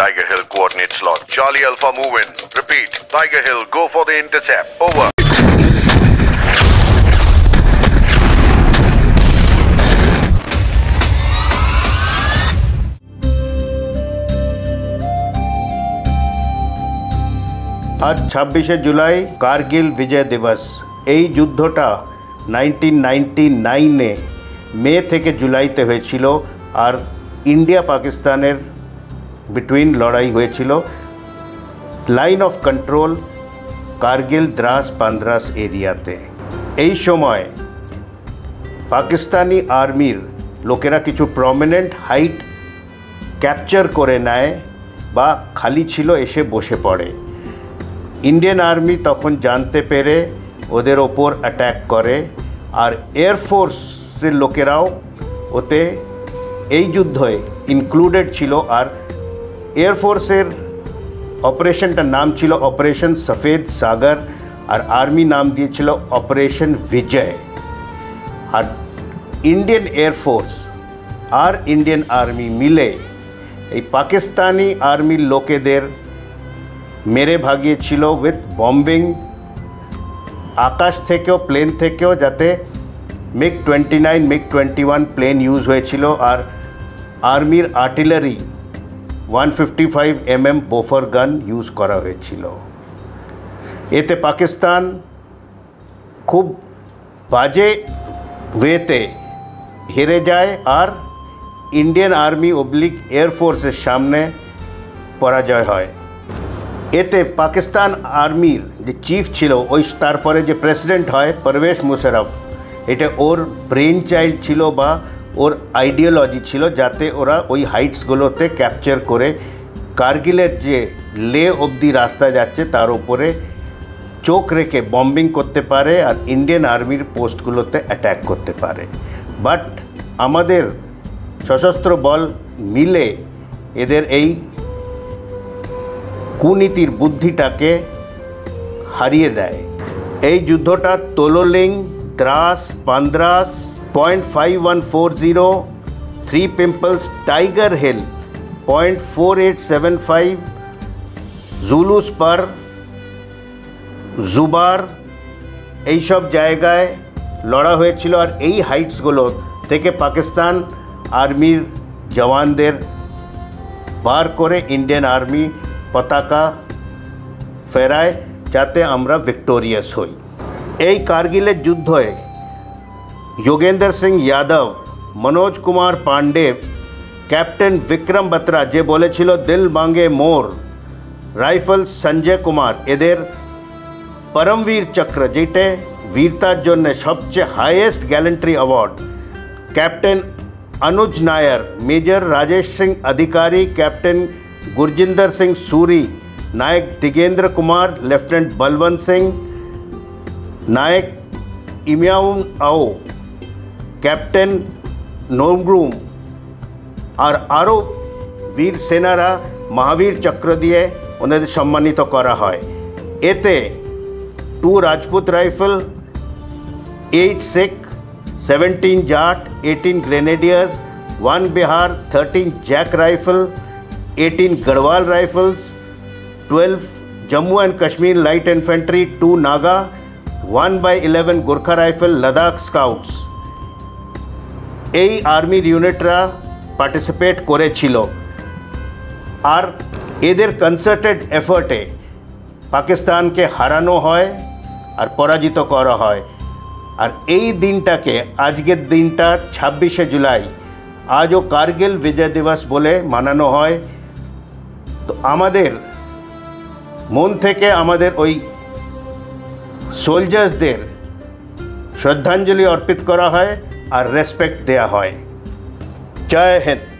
Tiger Hill coordinates locked. Charlie Alpha move in. Repeat. Tiger Hill, go for the intercept. Over. आज 26 जुलाई कारगिल विजय दिवस। এই যুদ্ধটা 1999 মে থেকে জুলাইতে হয়েছিল আর ইন্ডিয়া পাকিস্তানের বিটুইন লড়াই হয়েছিল line of control Kargil Dras Pandras এরিয়াতে। এই সময় পাকিস্তানি আর্মির লোকেরা কিছু প্রমিনেন্ট হাইট ক্যাপচার করে নেয় বা খালি ছিল এসে বসে পড়ে। ইন্ডিয়ান আর্মি তখন জানতে পেরে ওদের ওপর অ্যাটাক করে আর এয়ারফোর্সের লোকেরাও ওতে এই যুদ্ধে ইনক্লুডেড ছিল। আর এয়ারফোর্সের অপারেশনটার নাম ছিল অপারেশন সফেদ সাগর আর আর্মি নাম দিয়েছিল অপারেশন বিজয়। আর ইন্ডিয়ান এয়ারফোর্স আর ইন্ডিয়ান আর্মি মিলে এই পাকিস্তানি আর্মির লোকেদের মেরে ভাগিয়েছিল উইথ বম্বিং আকাশ থেকেও প্লেন থেকেও, যাতে মিগ 29 মিগ 21 প্লেন ইউজ হয়েছিল আর আর্মির আর্টিলারি 155 mm বোফার গান ইউজ করা হয়েছিল। এতে পাকিস্তান খুব বাজে ওয়েতে হেরে যায় আর ইন্ডিয়ান আর্মি অবলিক এয়ারফোর্সের সামনে পরাজয় হয়। এতে পাকিস্তান আর্মির যে চিফ ছিল ওই তারপরে যে প্রেসিডেন্ট হয় পারভেজ মুশারফ, এটা ওর ব্রেন চাইল্ড ছিল বা ওর আইডিওলজি ছিল যাতে ওরা ওই হাইটসগুলোতে ক্যাপচার করে কারগিলের যে লে অবধি রাস্তা যাচ্ছে তার উপরে চোখ রেখে বম্বিং করতে পারে আর ইন্ডিয়ান আর্মির পোস্টগুলোতে অ্যাট্যাক করতে পারে। বাট আমাদের সশস্ত্র বল মিলে এদের এই কুনীতির বুদ্ধিটাকে হারিয়ে দেয়। এই যুদ্ধটা Tololing, Dras, Pandras, 0.5140, 3 pimples, tiger hill 0.4875, Zulu spur, Jubar এইসব জায়গায় লড়া হয়েছিল। আর এই হাইটসগুলো থেকে পাকিস্তান আর্মির জওয়ানদের বার করে ইন্ডিয়ান আর্মি পতাকা ফেরায় যাতে আমরা ভিক্টোরিয়াস হই। এই কারগিলের যুদ্ধে যোগেন্দ্র সিং যাদব, মনোজ কুমার পান্ডে, ক্যাপ্টেন বিক্রম বত্রা যে বলেছিল দিল মাঙ্গে মোর, রাইফল সঞ্জয় কুমার, এদের পরমবীর চক্র যেটা বীরতার জন্য সবচেয়ে হাইয়েস্ট গ্যালেন্ট্রি অ্যাওয়ার্ড, ক্যাপ্টেন अनुज नायर, मेजर राजेश सिंह अधिकारी, कैप्टन गुरजिंदर सिंह सूरी, नायक दिगेंद्र कुमार, लेफ्टिनेंट बलवंत सिंह, नायक इम्याउन आओ, कैप्टन नोमग्रूम और आरो वीर सेनारा महावीर चक्र दिए उन्हें सम्मानित करा है। एते 2 Rajput rifle, 8 Sikh, 17 Jat, 18 grenadiers, 1 Bihar, 13 JAK rifle, 18 Garhwal rifles, 12 Jammu and Kashmir light infantry, 2 Naga, 1/11 Gorkha rifle, Ladakh scouts এই আর্মির ইউনিটরা পার্টিসিপেট করেছিল। আর এদের কনসার্টেড এফর্টে পাকিস্তানকে হারানো হয় আর পরাজিত করা হয়। আর এই দিনটাকে, আজকের দিনটা 26শে জুলাই, আজও কারগিল বিজয় দিবস বলে মানানো হয়। তো আমাদের মন থেকে আমাদের ওই সোলজার্সদের শ্রদ্ধাঞ্জলি অর্পিত করা হয় আর রেসপেক্ট দেওয়া হয়। জয় হিন্দ।